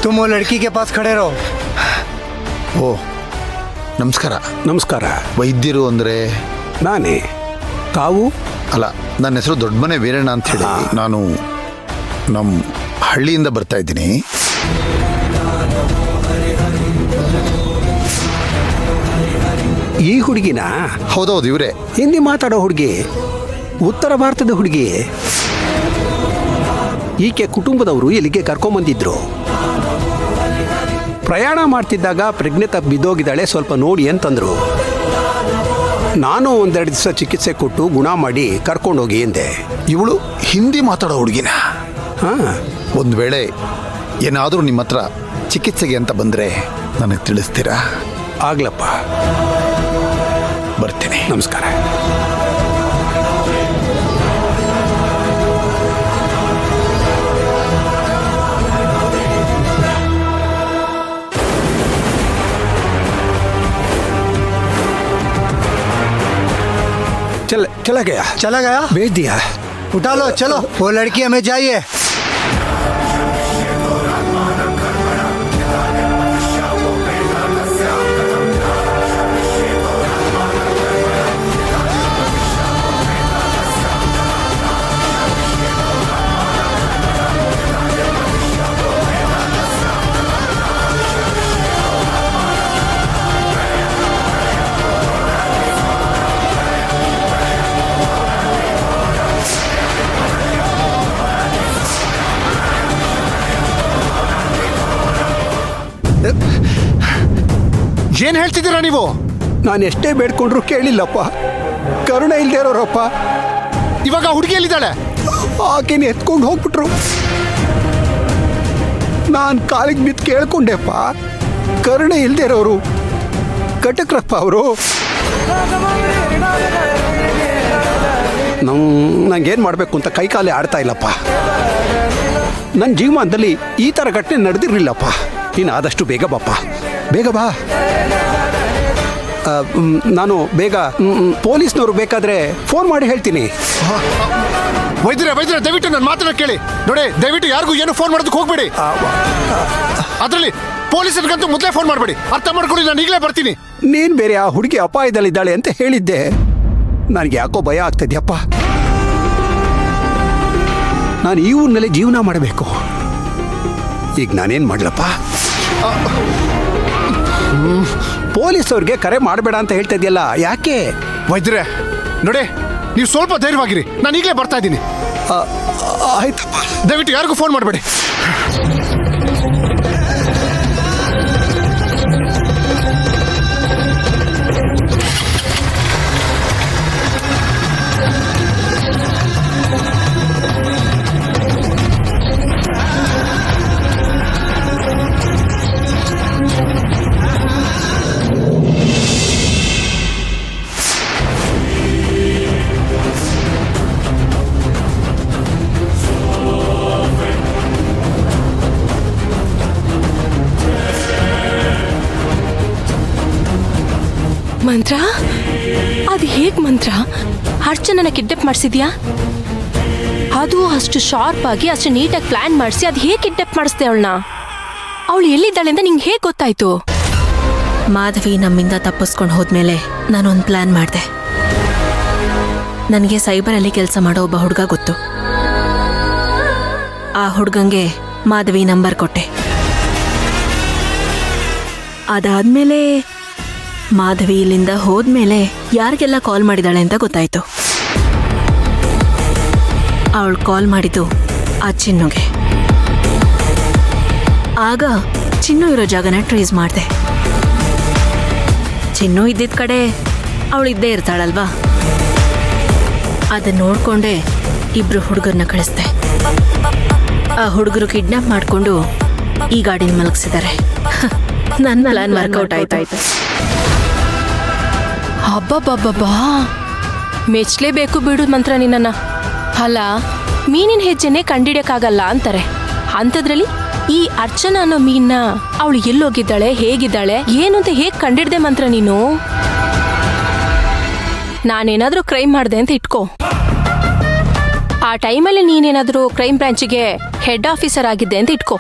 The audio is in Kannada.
तुम वो लड़की के पास खड़े रहो। ಓ ನಮಸ್ಕಾರ. ನಮಸ್ಕಾರ. ವೈದ್ಯರು ಅಂದರೆ? ನಾನೇ. ತಾವು? ಅಲ್ಲ, ನನ್ನ ಹೆಸರು ದೊಡ್ಡಮನೆ ವೀರಣ್ಣ ಅಂತ ಹೇಳಿ. ನಾನು ನಮ್ಮ ಹಳ್ಳಿಯಿಂದ ಬರ್ತಾ ಇದ್ದೀನಿ. ಈ ಹುಡುಗಿನ? ಹೌದೌದು, ಇವರೇ. ಹಿಂದಿ ಮಾತಾಡೋ ಹುಡುಗಿ, ಉತ್ತರ ಭಾರತದ ಹುಡುಗಿ. ಈಕೆ ಕುಟುಂಬದವರು ಇಲ್ಲಿಗೆ ಕರ್ಕೊಂಬಂದಿದ್ರು. ಪ್ರಯಾಣ ಮಾಡ್ತಿದ್ದಾಗ ಪ್ರಜ್ಞೆ ತಪ್ಪಿ ಬಿದ್ದೋಗಿದ್ದಾಳೆ, ಸ್ವಲ್ಪ ನೋಡಿ ಅಂತಂದರು. ನಾನು ಒಂದೆರಡು ದಿವಸ ಚಿಕಿತ್ಸೆ ಕೊಟ್ಟು ಗುಣ ಮಾಡಿ ಕರ್ಕೊಂಡೋಗಿ ಎಂದೆ. ಇವಳು ಹಿಂದಿ ಮಾತಾಡೋ ಹುಡುಗಿನ? ಹಾಂ. ಒಂದು ವೇಳೆ ಏನಾದರೂ ನಿಮ್ಮ ಹತ್ರ ಚಿಕಿತ್ಸೆಗೆ ಅಂತ ಬಂದರೆ ನನಗೆ ತಿಳಿಸ್ತೀರಾ? ಆಗ್ಲಪ್ಪ. ಬರ್ತೀನಿ. ನಮಸ್ಕಾರ. चला गया? चला गया? भेज दिया. उठा लो, चलो। वो लड़की हमें चाहिए। ಏನು ಹೇಳ್ತಿದ್ದೀರಾ ನೀವು? ನಾನು ಎಷ್ಟೇ ಬೇಡ್ಕೊಂಡ್ರು ಕೇಳಿಲ್ಲಪ್ಪ. ಕರುಣೆ ಇಲ್ಲದೆ ಇರೋರಪ್ಪ. ಇವಾಗ ಹುಡುಗಿ ಎಲ್ಲಿದ್ದಾಳೆ? ಆಕೆನ ಎತ್ಕೊಂಡು ಹೋಗ್ಬಿಟ್ರು. ನಾನು ಕಾಲಿಗೆ ಬಿದ್ದು ಕೇಳ್ಕೊಂಡೆಪ್ಪ. ಕರುಣೆ ಇಲ್ಲದೆ ಇರೋರು ಕಟಕ್ರಪ್ಪ ಅವರು. ನಂಗೇನು ಮಾಡಬೇಕು ಅಂತ ಕೈಕಾಲೇ ಆಡ್ತಾ ಇಲ್ಲಪ್ಪ. ನನ್ನ ಜೀವಮಾನದಲ್ಲಿ ಈ ಥರ ಘಟನೆ ನಡೆದಿರಲಿಲ್ಲಪ್ಪ. ನೀನು ಆದಷ್ಟು ಬೇಗ ಬಾಪ್ಪ, ಬೇಗ ಬಾ. ನಾನು ಬೇಗ ಪೊಲೀಸ್ನವ್ರು ಬೇಕಾದ್ರೆ ಫೋನ್ ಮಾಡಿ ಹೇಳ್ತೀನಿ. ವೈದ್ಯರೇ, ದಯವಿಟ್ಟು ನನ್ನ ಮಾತನ್ನ ಕೇಳಿ. ನೋಡಿ, ದಯವಿಟ್ಟು ಯಾರಿಗೂ ಏನು ಫೋನ್ ಮಾಡೋದಕ್ಕೆ ಹೋಗ್ಬೇಡಿ. ಅದರಲ್ಲಿ ಪೊಲೀಸರಿಗಂತೂ ಮೊದಲೇ ಫೋನ್ ಮಾಡಬೇಡಿ. ಅರ್ಥ ಮಾಡ್ಕೊಳ್ಳಿ, ನಾನು ಈಗಲೇ ಬರ್ತೀನಿ. ನೀನು ಬೇರೆ ಆ ಹುಡುಗಿ ಅಪಾಯದಲ್ಲಿದ್ದಾಳೆ ಅಂತ ಹೇಳಿದ್ದೆ. ನನಗೆ ಯಾಕೋ ಭಯ ಆಗ್ತದ್ಯಪ್ಪ. ನಾನು ಈ ಊರಿನಲ್ಲೇ ಜೀವನ ಮಾಡಬೇಕು. ಈಗ ನಾನೇನು ಮಾಡಲಪ್ಪ? ಪೊಲೀಸವ್ರಿಗೆ ಕರೆ ಮಾಡಬೇಡ ಅಂತ ಹೇಳ್ತಾ ಇದೆಯಲ್ಲ, ಯಾಕೆ? ವೈದ್ಯರೇ ನೋಡಿ, ನೀವು ಸ್ವಲ್ಪ ಧೈರ್ಯವಾಗಿರಿ. ನಾನು ಈಗಲೇ ಬರ್ತಾ ಇದ್ದೀನಿ. ಆಯ್ತಪ್ಪ. ದಯವಿಟ್ಟು ಯಾರಿಗೂ ಫೋನ್ ಮಾಡಬೇಡಿ. ಮಂತ್ರ? ಅದು ಹೇಗ್ ಮಂತ್ರ? ಅರ್ಚನನ ಕಿಡ್ನಾಪ್ ಮಾಡಿಸಿದ್ಯಾ? ಅದು ಅಷ್ಟು ಶಾರ್ಪ್ ಆಗಿ, ಅಷ್ಟು ನೀಟಾಗಿ ಪ್ಲಾನ್ ಮಾಡಿಸಿ ಅದು ಹೇಗೆ ಕಿಡ್ನಾಪ್ ಮಾಡಿಸ್ದೆ ಅವಳನ್ನ? ಅವಳು ಎಲ್ಲಿದ್ದಾಳೆ ಅಂತ ನಿಂಗೆ ಹೇಗೆ ಗೊತ್ತಾಯ್ತು? ಮಾಧವಿ ನಮ್ಮಿಂದ ತಪ್ಪಿಸ್ಕೊಂಡು ಹೋದ್ಮೇಲೆ ನಾನೊಂದು ಪ್ಲಾನ್ ಮಾಡಿದೆ. ನನಗೆ ಸೈಬರಲ್ಲಿ ಕೆಲಸ ಮಾಡೋ ಒಬ್ಬ ಹುಡುಗ ಗೊತ್ತು. ಆ ಹುಡುಗಂಗೆ ಮಾಧವಿ ನಂಬರ್ ಕೊಟ್ಟೆ. ಅದಾದ್ಮೇಲೆ ಮಾಧವಿ ಇಲ್ಲಿಂದ ಹೋದ್ಮೇಲೆ ಯಾರಿಗೆಲ್ಲ ಕಾಲ್ ಮಾಡಿದಾಳೆ ಅಂತ ಗೊತ್ತಾಯ್ತು. ಅವಳು ಕಾಲ್ ಮಾಡಿದ್ದು ಆ ಚಿನ್ನುಗೆ. ಆಗ ಚಿನ್ನು ಇರೋ ಜಾಗನ ಟ್ರೇಸ್ ಮಾಡಿದೆ. ಚಿನ್ನು ಇದ್ದಿದ್ದ ಕಡೆ ಅವಳಿದ್ದೇ ಇರ್ತಾಳಲ್ವಾ, ಅದನ್ನ ನೋಡ್ಕೊಂಡೆ ಇಬ್ರು ಹುಡುಗರನ್ನ ಕಳಿಸ್ದೆ. ಆ ಹುಡುಗರು ಕಿಡ್ನಾಪ್ ಮಾಡಿಕೊಂಡು ಈ ಗಾಡಿನ ಮಲಗಿಸಿದ್ದಾರೆ. ನನ್ನ ಪ್ಲಾನ್ ವರ್ಕೌಟ್ ಆಯ್ತಾಯ್ತು. ಹಬ್ಬಬ್ಬಬ್ಬಾ, ಮೆಚ್ಚಲೇಬೇಕು ಬಿಡು ಮಂತ್ರ ನಿನ್ನ. ಅಲ್ಲ, ಮೀನಿನ ಹೆಜ್ಜೆನೆ ಕಂಡಿಡಿಯಕ್ಕಾಗಲ್ಲ ಅಂತಾರೆ. ಅಂಥದ್ರಲ್ಲಿ ಈ ಅರ್ಚನಾ ಅನ್ನೋ ಮೀನ್ನ ಅವಳು ಎಲ್ಲೋಗಿದ್ದಾಳೆ, ಹೇಗಿದ್ದಾಳೆ, ಏನು ಅಂತ ಹೇಗೆ ಕಂಡಿಡ್ದೆ ಮಂತ್ರ ನೀನು? ನಾನೇನಾದ್ರೂ ಕ್ರೈಮ್ ಮಾಡಿದೆ ಅಂತ ಇಟ್ಕೋ. ಆ ಟೈಮಲ್ಲಿ ನೀನೇನಾದ್ರೂ ಕ್ರೈಮ್ ಬ್ರಾಂಚಿಗೆ ಹೆಡ್ ಆಫೀಸರ್ ಆಗಿದ್ದೆ ಅಂತ ಇಟ್ಕೋ.